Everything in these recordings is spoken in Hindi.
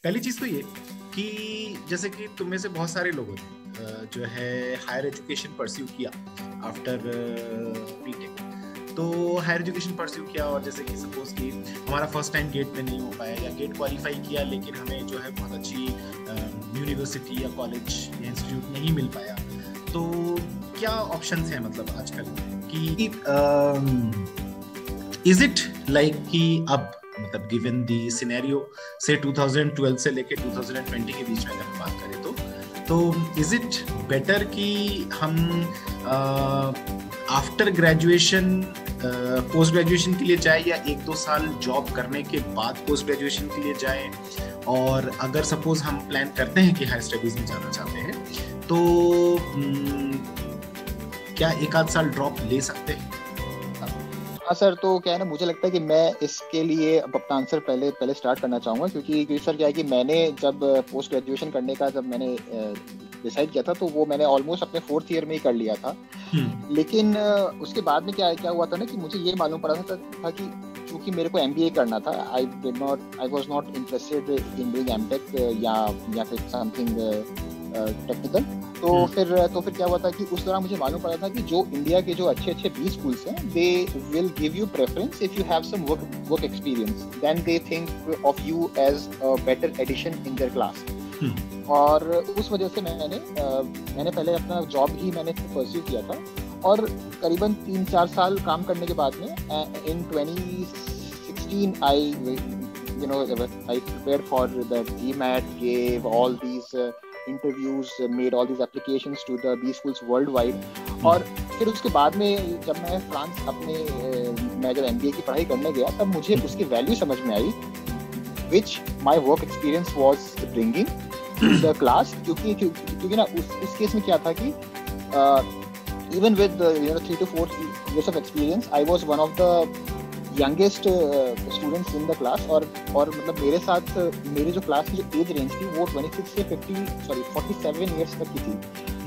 पहली चीज तो ये कि जैसे कि तुम में से बहुत सारे लोगों ने जो है हायर एजुकेशन परस्यू किया आफ्टर बीटेक। तो हायर एजुकेशन परस्यू किया और जैसे कि सपोज कि हमारा फर्स्ट टाइम गेट में नहीं हो पाया या गेट क्वालिफाई किया लेकिन हमें जो है बहुत अच्छी यूनिवर्सिटी या कॉलेज या इंस्टीट्यूट नहीं मिल पाया। तो क्या ऑप्शंस हैं मतलब आजकल कि इज इट लाइक कि अब मतलब गिवन दी सिनेरियो से 2012 से लेके 2020 के बीच में अगर हम बात करें तो इज इट बेटर कि हम आफ्टर ग्रेजुएशन पोस्ट ग्रेजुएशन के लिए जाए या 1-2 साल जॉब करने के बाद पोस्ट ग्रेजुएशन के लिए जाए? और अगर सपोज हम प्लान करते हैं कि हायर स्टडीज में जाना चाहते हैं तो क्या 1-8 साल ड्रॉप ले सकते हैं? हाँ सर, तो क्या है ना, मुझे लगता है कि मैं इसके लिए अपना आंसर पहले स्टार्ट करना चाहूँगा क्योंकि सर क्या है कि मैंने जब पोस्ट ग्रेजुएशन करने का जब मैंने डिसाइड किया था तो वो मैंने ऑलमोस्ट अपने 4th ईयर में ही कर लिया था। लेकिन उसके बाद में क्या हुआ था ना कि मुझे ये मालूम पड़ा था कि क्योंकि मेरे को MBA करना था, I was not interested in doing MTech या फिर समथिंग टेक्निकल। तो फिर क्या हुआ था कि उस दौरान मुझे मालूम पड़ा था कि जो इंडिया के जो अच्छे B स्कूल्स हैं they will give you preference if you have some work experience, then they think of you as a better addition in their class. और उस वजह से मैंने पहले अपना जॉब ही मैंने परस्यू किया था और करीबन 3-4 साल काम करने के बाद में इन 2016 आई prepared for the GMAT, gave all these interviews, made all these applications to the B schools worldwide। और फिर उसके बाद में जब मैं फ्रांस मैं जब MBA की पढ़ाई करने गया तब मुझे उसकी वैल्यू समझ में आई which my work experience was bringing to the class। क्योंकि ना उस केस में क्या था कि even with 3 to 4 years of experience, I was one of the youngest students in the class। और मतलब मेरे साथ मेरी जो क्लास की जो एज रेंज थी वो 26 से 47 years तक की थी।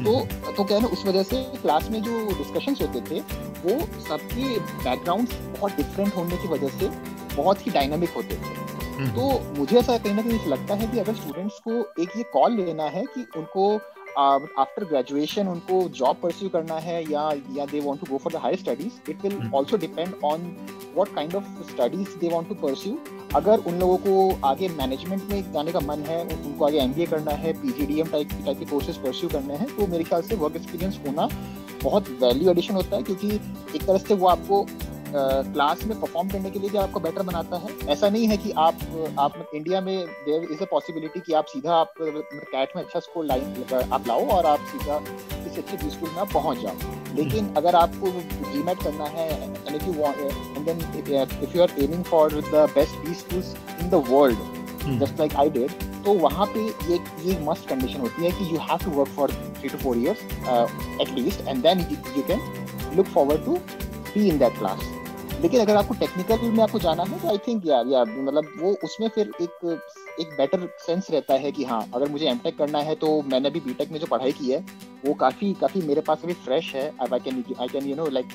तो क्या है ना, उस वजह से क्लास में जो डिस्कशंस होते थे वो सबके बैकग्राउंड बहुत डिफरेंट होने की वजह से बहुत ही डायनामिक होते थे। तो मुझे ऐसा कहीं ना कहीं लगता है कि अगर स्टूडेंट्स को एक ये कॉल लेना है कि उनको आफ्टर ग्रेजुएशन उनको जॉब परस्यू करना है या they want to go for the higher studies, it will also depend on what kind of studies they want to pursue. अगर उन लोगों को आगे मैनेजमेंट में जाने का मन है, उनको आगे MBA करना है, PGDM टाइप के कोर्सेज परस्यू करने हैं, तो मेरे ख्याल से वर्क एक्सपीरियंस होना बहुत वैल्यू एडिशन होता है क्योंकि एक तरह से वो आपको क्लास में परफॉर्म करने के लिए भी आपको बेटर बनाता है। ऐसा नहीं है कि आप इंडिया में देयर इज अ पॉसिबिलिटी कि आप सीधा आप कैट में अच्छा स्कोर लाइन आप लाओ और आप सीधा किसी अच्छे B स्कूल में आप पहुंच जाओ। लेकिन अगर आपको GMAT करना है and if you want and then if you are aiming for the best B schools in the world just like I did, तो वहाँ पे ये मस्ट कंडीशन होती है कि you have to work for 3 to 4 years at least and then you can look forward to be in that class. लेकिन अगर आपको टेक्निकल में आपको जाना है तो आई थिंक यार मतलब वो उसमें फिर एक बेटर सेंस रहता है कि हाँ, अगर मुझे एमटेक करना है तो मैंने अभी बीटेक में जो पढ़ाई की है वो काफी मेरे पास अभी फ्रेश है। I can you know like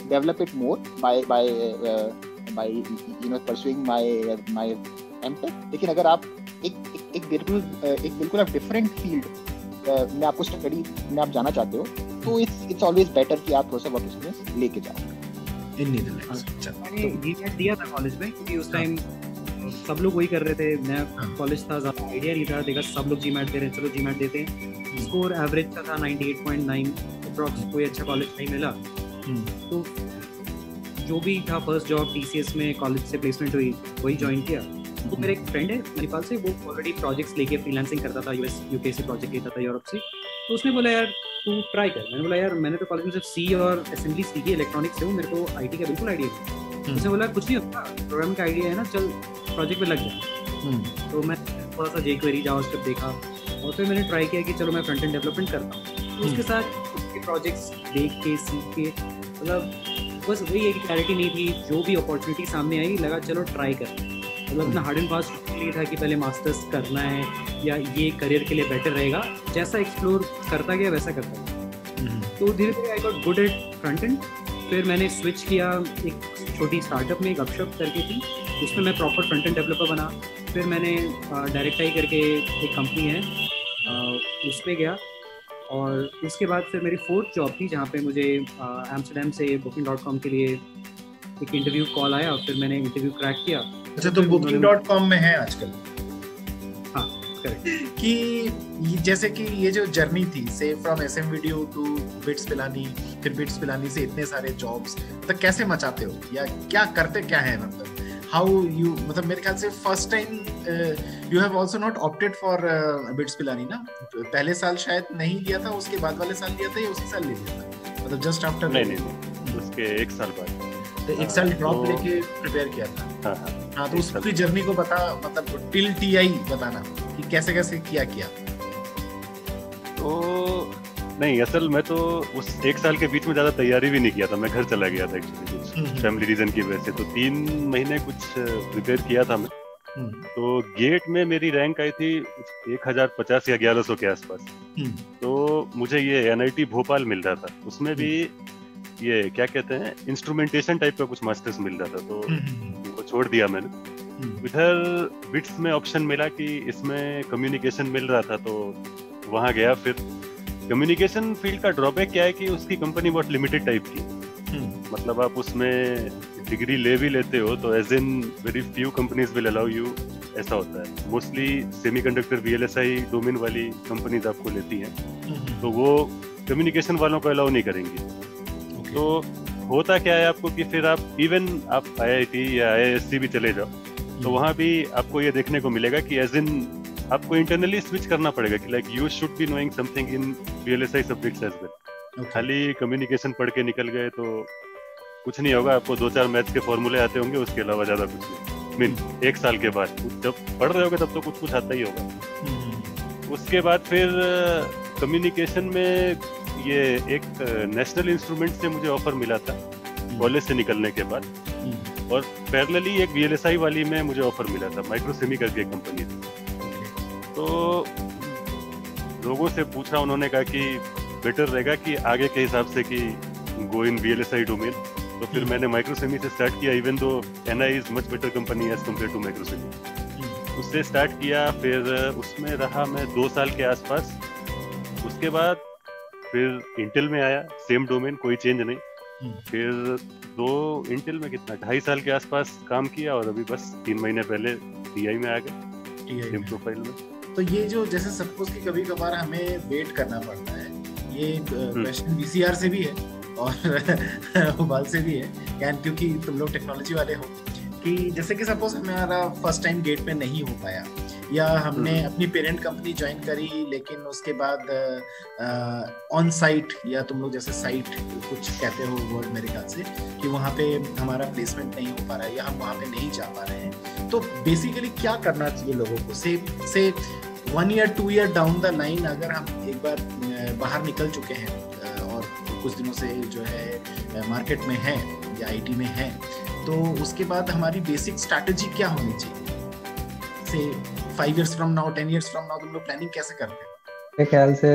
develop it more by you know pursuing my MTech. लेकिन अगर आप एक बिल्कुल आप डिफरेंट फील्ड में आपको स्टडी में आप जाना चाहते हो तो इट्स ऑलवेज बेटर कि आप थोड़ा सा वर्क एक्सपीरियंस लेके जाओ। मैंने GMAT दिया था कॉलेज में क्योंकि उस टाइम सब लोग वही कर रहे थे, नया कॉलेज था, ज़्यादा आइडिया नहीं था, देखा सब लोग GMAT दे रहे हैं, चलो GMAT देते हैं। स्कोर एवरेज का था 98.9 अप्रॉक्स, कोई अच्छा कॉलेज नहीं मिला। तो जो भी था फर्स्ट जॉब TCS में कॉलेज से प्लेसमेंट हुई वही ज्वाइन किया। तो मेरा एक फ्रेंड है नेपाल से, वो ऑलरेडी प्रोजेक्ट्स लेके फ्रीलांसिंग करता था, US UK से प्रोजेक्ट लेता था यूरोप से। तो उसने बोला यार तू ट्राई कर। मैंने बोला यार मैंने तो कॉलेज में सिर्फ C और असेंबली सीखी, इलेक्ट्रॉनिक्स से हूँ, मेरे को IT का बिल्कुल आइडिया नहीं। उसने बोला कुछ नहीं होता, प्रोग्राम का आइडिया है ना, चल प्रोजेक्ट में लग जा। तो मैं थोड़ा सा jQuery जावास्क्रिप्ट देखा और फिर मैंने ट्राई किया कि चलो मैं फ्रंट एंड डेवलपमेंट करता हूँ। तो उसके साथ उसके प्रोजेक्ट्स देख के सीख के मतलब बस वही एक क्लैरिटी नहीं थी, जो भी अपॉर्चुनिटी सामने आई लगा चलो ट्राई कर। मतलब अपना हार्ड एंड फास्ट लिए था कि पहले मास्टर्स करना है या ये करियर के लिए बेटर रहेगा, जैसा एक्सप्लोर करता गया वैसा करता गया। तो धीरे धीरे I got good at front end. फिर मैंने स्विच किया एक छोटी स्टार्टअप में, एक अपशप करके थी, उसमें मैं प्रॉपर फ्रंट एंड डेवलपर बना। फिर मैंने डायरेक्ट आई करके एक कंपनी है उस पर गया, और उसके बाद फिर मेरी 4th जॉब थी जहाँ पे मुझे एम्स्टर्डम से booking.com के लिए एक इंटरव्यू कॉल आया, और फिर मैंने इंटरव्यू क्रैक किया। अच्छा, तो booking.com में है आजकल? हाँ, करेक्ट। कि जैसे कि ये जो जर्नी थी, से from SM video to BITS Pilani, फिर बिट्स पिलानी से इतने सारे जॉब्स तक कैसे मचाते हो, या क्या करते क्या है, मतलब हाउ यू, मतलब मेरे ख्याल से first time you have also not opted for bits Pilani ना? पहले साल शायद नहीं लिया था, उसके बाद वाले साल लिया था, या उसी साल ले लिया था, मतलब जस्ट आफ्टर? नहीं, उसके 1 साल बाद। तो 1 साल ड्रॉप लेके प्रिपेयर किया था। हाँ, तो उस पूरी जर्नी को बता, मतलब टिल TI बताना कि कैसे कैसे किया। तो नहीं, असल में तो उस 1 साल के बीच में ज्यादा तैयारी भी नहीं किया था, मैं घर चला गया था एक्चुअली कुछ फैमिली रीजन की वजह से। तो 3 महीने कुछ प्रिपेयर किया था मैं। तो गेट में मेरी रैंक आई थी 1050 या 1100 के आसपास। तो मुझे ये NIT भोपाल मिल रहा था, उसमें भी ये क्या कहते हैं इंस्ट्रूमेंटेशन टाइप का कुछ मास्टर्स मिल रहा था, तो वो छोड़ दिया मैंने। इधर बिट्स में ऑप्शन मिला कि इसमें कम्युनिकेशन मिल रहा था, तो वहाँ गया। फिर कम्युनिकेशन फील्ड का ड्रॉबैक क्या है कि उसकी कंपनी बहुत लिमिटेड टाइप की, मतलब आप उसमें डिग्री ले भी लेते हो तो as in very few companies will allow you, ऐसा होता है। मोस्टली सेमीकंडक्टर VLSI डोमेन वाली कंपनीज आपको लेती हैं, तो वो कम्युनिकेशन वालों को अलाउ नहीं करेंगी। तो होता क्या है आपको कि फिर आप इवन आप IIT या IISc भी चले जाओ, तो वहाँ भी आपको ये देखने को मिलेगा कि एज इन आपको इंटरनली स्विच करना पड़ेगा कि like you should be knowing something in VLSI subjects as well. खाली कम्युनिकेशन पढ़ के निकल गए तो कुछ नहीं होगा, आपको 2-4 मैथ्स के फॉर्मूले आते होंगे, उसके अलावा ज्यादा कुछ नहीं। मीन 1 साल के बाद जब पढ़ रहे होगे तब तो कुछ आता ही होगा। उसके बाद फिर कम्युनिकेशन में ये एक नेशनल इंस्ट्रूमेंट से मुझे ऑफर मिला था कॉलेज से निकलने के बाद, और पैरेलली एक VLSI वाली में मुझे ऑफर मिला था, माइक्रोसेमी करके कंपनी थी। तो लोगों से पूछा, उन्होंने कहा कि बेटर रहेगा कि आगे के हिसाब से कि गो इन VLSI डोमेन। तो फिर मैंने माइक्रोसेमी से स्टार्ट किया, even though NI is much better company as compare to Microsemi. उससे स्टार्ट किया, फिर उसमें रहा मैं 2 साल के आसपास। उसके बाद फिर इंटेल में आया, सेम डोमेन, कोई चेंज नहीं। फिर इंटेल में कितना 2.5 साल के आसपास काम किया, और अभी बस 3 महीने पहले TI में आ गए, सेम प्रोफाइल में। तो ये जो जैसे सपोज कि कभी कभार हमें वेट करना पड़ता है, ये क्वेश्चन VCR से भी है और उबाल से भी है, क्योंकि तुम लोग टेक्नोलॉजी वाले हो, कि जैसे कि सपोज हमारा फर्स्ट टाइम गेट में नहीं हो पाया, या हमने अपनी पेरेंट कंपनी ज्वाइन करी, लेकिन उसके बाद ऑन साइट, या तुम लोग जैसे साइट कुछ कहते हो वर्ड मेरे ख्याल से, कि वहाँ पे हमारा प्लेसमेंट नहीं हो पा रहा है, या हम वहाँ पे नहीं जा पा रहे हैं, तो बेसिकली क्या करना चाहिए लोगों को? से 1 year 2 year down the line, अगर हम एक बार बाहर निकल चुके हैं और कुछ दिनों से जो है मार्केट में है या IT में है, तो उसके बाद हमारी बेसिक स्ट्रैटेजी क्या होनी चाहिए? से 5 years from now, 10 years from now तुम लोग प्लानिंग कैसे करते हैं? मेरे ख्याल से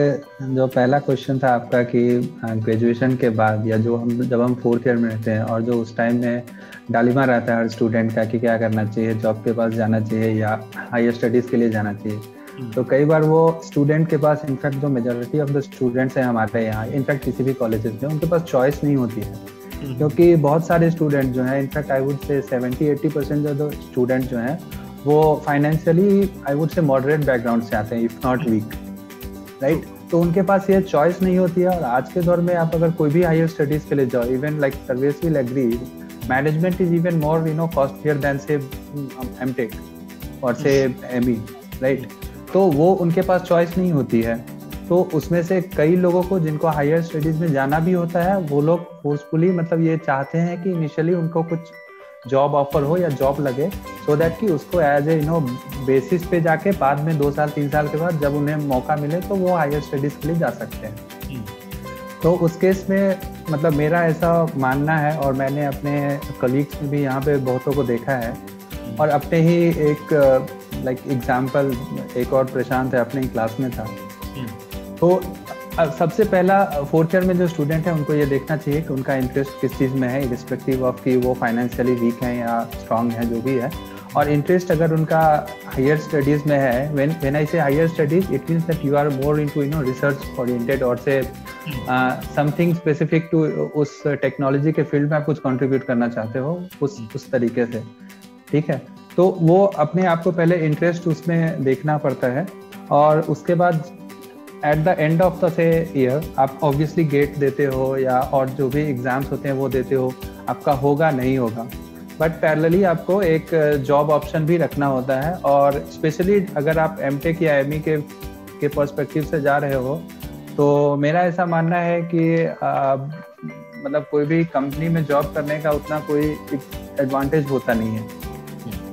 जो पहला क्वेश्चन था आपका कि ग्रेजुएशन के बाद, या जब हम 4th ईयर में रहते हैं, और जो उस टाइम में डालिमा रहता है हर स्टूडेंट का कि क्या करना चाहिए, जॉब के पास जाना चाहिए या हायर स्टडीज़ के लिए जाना चाहिए, तो कई बार वो स्टूडेंट के पास, इनफैक्ट जो मेजॉरिटी ऑफ द स्टूडेंट्स हैं हमारे यहाँ, इनफैक्ट किसी भी कॉलेजेस में, उनके पास चॉइस नहीं होती है, क्योंकि बहुत सारे स्टूडेंट जो हैं, इनफैक्ट आई वुड से 70-80% जो स्टूडेंट जो हैं वो फाइनेंशियली आई वुड से मॉडरेट बैकग्राउंड से आते हैं, इफ नॉट वीक, राइट? तो उनके पास ये चॉइस नहीं होती है। और आज के दौर में आप अगर कोई भी हायर स्टडीज के लिए जाओ, even like service will agree, management is even more costlier than say MTech और से ME, राइट? तो वो उनके पास चॉइस नहीं होती है। तो उसमें से कई लोगों को जिनको हायर स्टडीज में जाना भी होता है, वो लोग फोर्सफुली मतलब ये चाहते हैं कि इनिशियली उनको कुछ जॉब ऑफर हो या जॉब लगे, सो दैट कि उसको एज ए बेसिस पे जाके बाद में 2 साल 3 साल के बाद जब उन्हें मौका मिले तो वो हायर स्टडीज के लिए जा सकते हैं। तो उस केस में मतलब मेरा ऐसा मानना है, और मैंने अपने कलीग्स में भी यहाँ पे बहुतों को देखा है, और अपने ही एक लाइक एग्जाम्पल, एक और प्रशांत है, अपने ही क्लास में था। तो सबसे पहला 4th ईयर में जो स्टूडेंट है उनको ये देखना चाहिए कि उनका इंटरेस्ट किस चीज़ में है, इरिस्पेक्टिव ऑफ कि वो फाइनेंशियली वीक है या स्ट्रांग है, जो भी है, और इंटरेस्ट अगर उनका हायर स्टडीज में है, when I say higher studies it means that you are more into research oriented और से समथिंग स्पेसिफिक टू उस टेक्नोलॉजी के फील्ड में आप कुछ कंट्रीब्यूट करना चाहते हो उस तरीके से, ठीक है। तो वो अपने आप को पहले इंटरेस्ट उसमें देखना पड़ता है, और उसके बाद at the end of the से ईयर आप ऑब्वियसली गेट देते हो या और जो भी एग्जाम्स होते हैं वो देते हो, आपका होगा नहीं होगा, बट पैरेलली आपको एक जॉब ऑप्शन भी रखना होता है। और स्पेशली अगर आप एमटेक या एमई के पर्सपेक्टिव से जा रहे हो, तो मेरा ऐसा मानना है कि मतलब कोई भी कंपनी में जॉब करने का उतना कोई एडवांटेज होता नहीं है,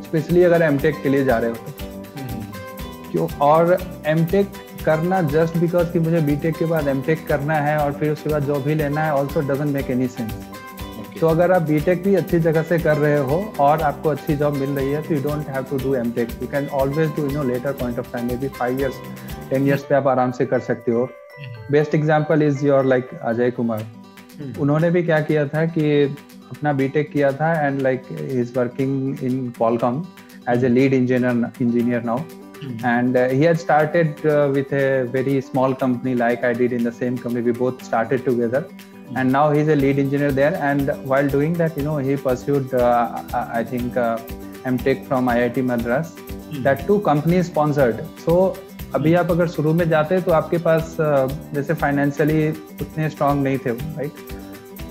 स्पेशली अगर एमटेक के लिए जा रहे हो तो। क्यों? और एमटेक करना जस्ट बिकॉज कि मुझे बीटेक के बाद एमटेक करना है और फिर उसके बाद जॉब ही लेना है also doesn't make any sense. तो अगर आप बीटेक भी अच्छी जगह से कर रहे हो और आपको अच्छी जॉब मिल रही है, तो you don't have to do MTech, you can always do later point of time, maybe 5 years 10 years पे आप आराम से कर सकते हो। Best example is your like Ajay Kumar. उन्होंने भी क्या किया था कि अपना बीटेक किया था and like he is working in Qualcomm as a lead engineer now, and he had started with a very small company like I did in the same company. We both started together, and now he's a lead engineer there. And while doing that, he pursued I think MTech from IIT Madras, that too company sponsored. So अभी आप अगर शुरू में जाते तो आपके पास जैसे फाइनेंशियली उतने स्ट्रांग नहीं थे, राइट?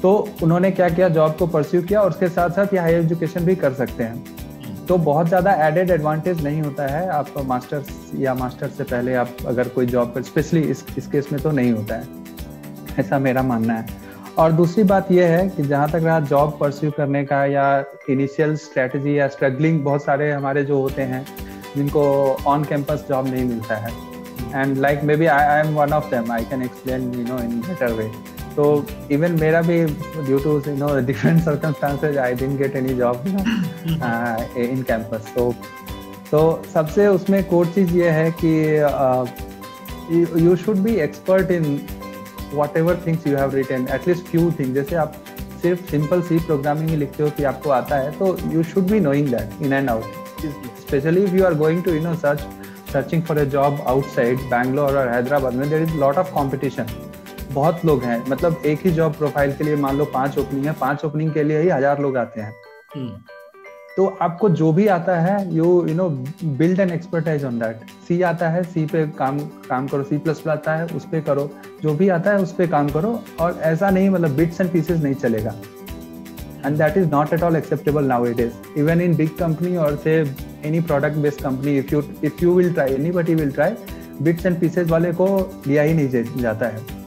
तो उन्होंने क्या किया, जॉब को परस्यू किया और उसके साथ साथ ये हायर एजुकेशन भी कर सकते हैं। तो बहुत ज़्यादा एडेड एडवांटेज नहीं होता है आपको मास्टर्स या मास्टर्स से पहले आप अगर कोई जॉब पर, स्पेशली इस केस में तो नहीं होता है, ऐसा मेरा मानना है। और दूसरी बात यह है कि जहाँ तक रहा जॉब परस्यू करने का या इनिशियल स्ट्रेटजी या स्ट्रगलिंग, बहुत सारे हमारे जो होते हैं जिनको ऑन कैंपस जॉब नहीं मिलता है, and like maybe I am one of them, I can explain in better way. तो इवन मेरा भी due to different circumstances I didn't get any job in campus. तो सबसे उसमें कोर चीज़ ये है कि you should be expert in whatever things you have written, at least few things. जैसे आप सिर्फ सिंपल सी प्रोग्रामिंग ही लिखते हो कि आपको आता है, तो you should be knowing that in and out, specially if you are going to searching for a job outside Bangalore और हैदराबाद में there is lot of competition. बहुत लोग हैं, मतलब एक ही जॉब प्रोफाइल के लिए मान लो 5 ओपनिंग है, 5 ओपनिंग के लिए ही 1000 लोग आते हैं। तो आपको जो भी आता है you know build an expertise on that. C आता है, सी पे काम करो, C++ आता है उस पे करो, जो भी आता है उस पे काम करो, और ऐसा नहीं मतलब बिट्स एंड पीसेस नहीं चलेगा। And that is not at all acceptable nowadays, even in big company और से any product based company. If you will try, anybody will try, bits and pieces वाले को लिया ही नहीं जाता है।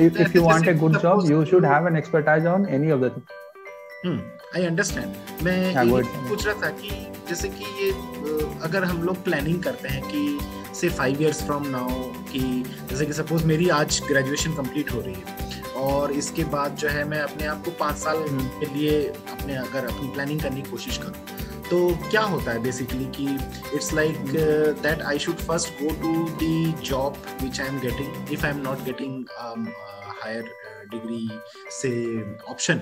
If you want a good job, you should have an expertise on any of the things. I understand. मैं ये पूछ रहा था कि जैसे कि ये अगर हम लोग प्लानिंग करते हैं कि से 5 years from now, कि जैसे कि सपोज मेरी आज ग्रेजुएशन कंप्लीट हो रही है और इसके बाद जो है मैं अपने आप को 5 साल के लिए अगर अपनी प्लानिंग करने की कोशिश करूँ, तो क्या होता है बेसिकली कि it's like that I should first go to the job which I am getting if I am not getting higher degree say option,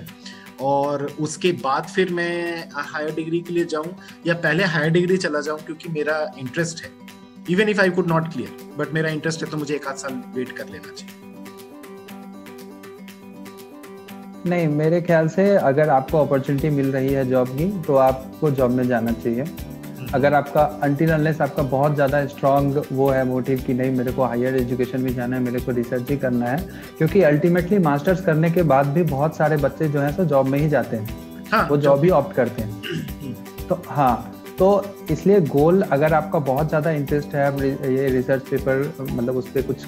और उसके बाद फिर मैं हायर डिग्री के लिए जाऊं, या पहले हायर डिग्री चला जाऊं क्योंकि मेरा इंटरेस्ट है, even if I could not clear, but मेरा इंटरेस्ट है तो मुझे 1 आध साल वेट कर लेना चाहिए। नहीं, मेरे ख्याल से अगर आपको अपॉर्चुनिटी मिल रही है जॉब की तो आपको जॉब में जाना चाहिए। अगर आपका अनटिल अनलेस आपका बहुत ज़्यादा स्ट्रांग वो है मोटिव कि नहीं मेरे को हायर एजुकेशन भी जाना है, मेरे को रिसर्च ही करना है, क्योंकि अल्टीमेटली मास्टर्स करने के बाद भी बहुत सारे बच्चे जो हैं तो जॉब में ही जाते हैं। हाँ, वो जॉब ही ऑप्ट करते हैं। तो हाँ, तो इसलिए गोल, अगर आपका बहुत ज़्यादा इंटरेस्ट है ये रिसर्च पेपर मतलब उस पर कुछ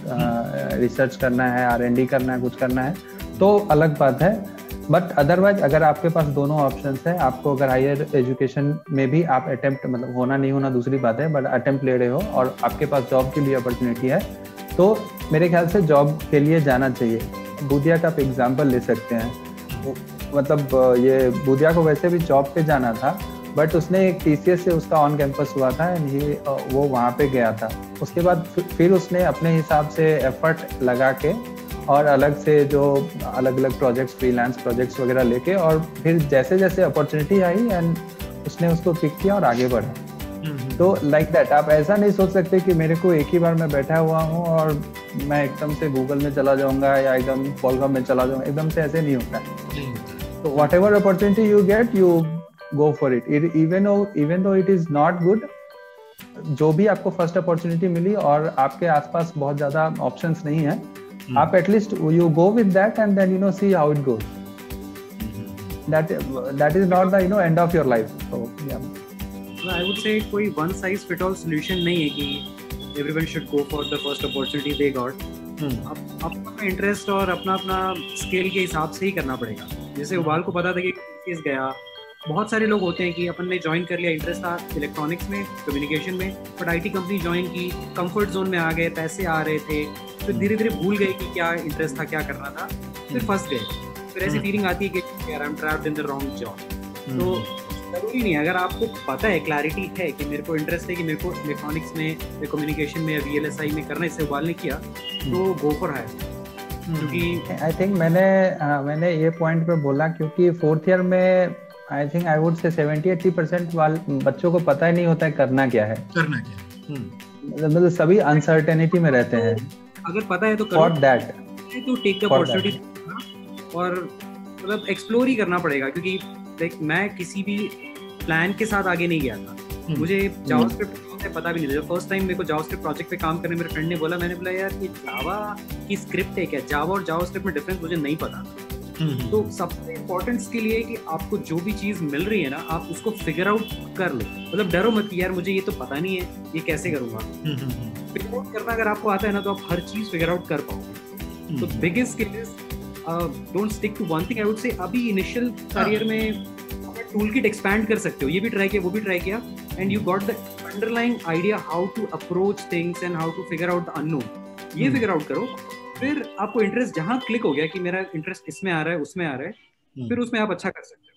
रिसर्च करना है, R&D करना है, कुछ करना है, तो अलग बात है। बट अदरवाइज अगर आपके पास दोनों ऑप्शंस है, आपको अगर हायर एजुकेशन में भी आप अटेम्प्ट मतलब होना नहीं होना दूसरी बात है, बट अटेम्प्ट ले रहे हो और आपके पास जॉब की भी अपॉर्चुनिटी है, तो मेरे ख्याल से जॉब के लिए जाना चाहिए। बूदिया का आप एग्जाम्पल ले सकते हैं, मतलब ये बूदिया को वैसे भी जॉब पे जाना था, बट उसने एक TCS से उसका ऑन कैंपस हुआ था एंड वो वहाँ पे गया था। उसके बाद फिर उसने अपने हिसाब से एफर्ट लगा के और अलग से जो अलग अलग प्रोजेक्ट्स, फ्रीलांस प्रोजेक्ट्स वगैरह लेके, और फिर जैसे जैसे अपॉर्चुनिटी आई एंड उसने उसको पिक किया और आगे बढ़ा। तो लाइक दैट आप ऐसा नहीं सोच सकते कि मेरे को एक ही बार मैं बैठा हुआ हूँ और मैं एकदम से गूगल में चला जाऊंगा या एकदम Qualcomm में चला जाऊंगा, एकदम से ऐसे नहीं होता है। तो what ever opportunity you get you go for it, even though it is not good. जो भी आपको फर्स्ट अपॉर्चुनिटी मिली और आपके आसपास बहुत ज्यादा ऑप्शंस नहीं है, आप at least you go with that and then you know see how it goes. that is not the end of your life. So yeah, I would say कोई one size fit all solution नहीं है कि everyone should go for the first opportunity they got. अपना इंटरेस्ट और अपना स्केल के हिसाब से ही करना पड़ेगा। जैसे उबाल को पता था कि केस गया, बहुत सारे लोग होते हैं कि अपन ने ज्वाइन कर लिया, इंटरेस्ट था इलेक्ट्रॉनिक्स में, कम्युनिकेशन में, बट आईटी कंपनी ज्वाइन की, कंफर्ट जोन में आ गए, पैसे आ रहे थे, फिर धीरे धीरे भूल गए कि क्या इंटरेस्ट था, क्या करना था, फिर फंस गए। फिर ऐसी फीलिंग आती है कि यार I am trapped in the wrong job. तो जरूरी नहीं है, अगर आपको पता है, क्लैरिटी है कि मेरे को इंटरेस्ट है कि मेरे को इलेक्ट्रॉनिक्स में या कम्युनिकेशन में या VLSI में करना, इससे उबाल ने किया, तो गो फॉर हायर। क्योंकि आई थिंक मैंने ये पॉइंट पे बोला क्योंकि फोर्थ ईयर में आई थिंक आई वुड से 70-80% वाले बच्चों को पता ही नहीं होता है करना क्या है, मतलब सभी अनसर्टेनिटी में रहते हैं। अगर पता है तो करो, फॉर दैट तो टेक द अपॉर्चुनिटी और मतलब एक्सप्लोर ही करना पड़ेगा। क्योंकि लाइक मैं किसी भी प्लान के साथ आगे नहीं गया था, मुझे जावास्क्रिप्ट पता भी नहीं था। फर्स्ट टाइम मेरे को जावास्क्रिप्ट प्रोजेक्ट पे काम करने मेरे फ्रेंड ने बोला, मैंने बोला यार ये जावा की स्क्रिप्ट है क्या, जावा और जावास्क्रिप्ट में डिफरेंस मुझे नहीं पता। तो सबसे इम्पोर्टेंट स्किल ये है कि आपको जो भी चीज मिल रही है ना, आप उसको फिगर आउट कर लो। मतलब डरो मत कि यार मुझे ये तो पता नहीं है, ये कैसे करूंगा। फिगर आउट करना अगर आपको आता है ना, तो आप हर चीज फिगर आउट कर पाओगे। तो biggest skill is don't stick to one thing. I would say अभी इनिशियल करियर में टूल किट एक्सपैंड कर सकते हो, ये भी ट्राई किया, वो भी ट्राई किया, and you got the underlying idea how to approach things and how to figure out the unknown. ये फिगर आउट करो, फिर आपको इंटरेस्ट जहां क्लिक हो गया कि मेरा इंटरेस्ट इसमें आ रहा है, उसमें आ रहा है, फिर उसमें आप अच्छा कर सकते हो।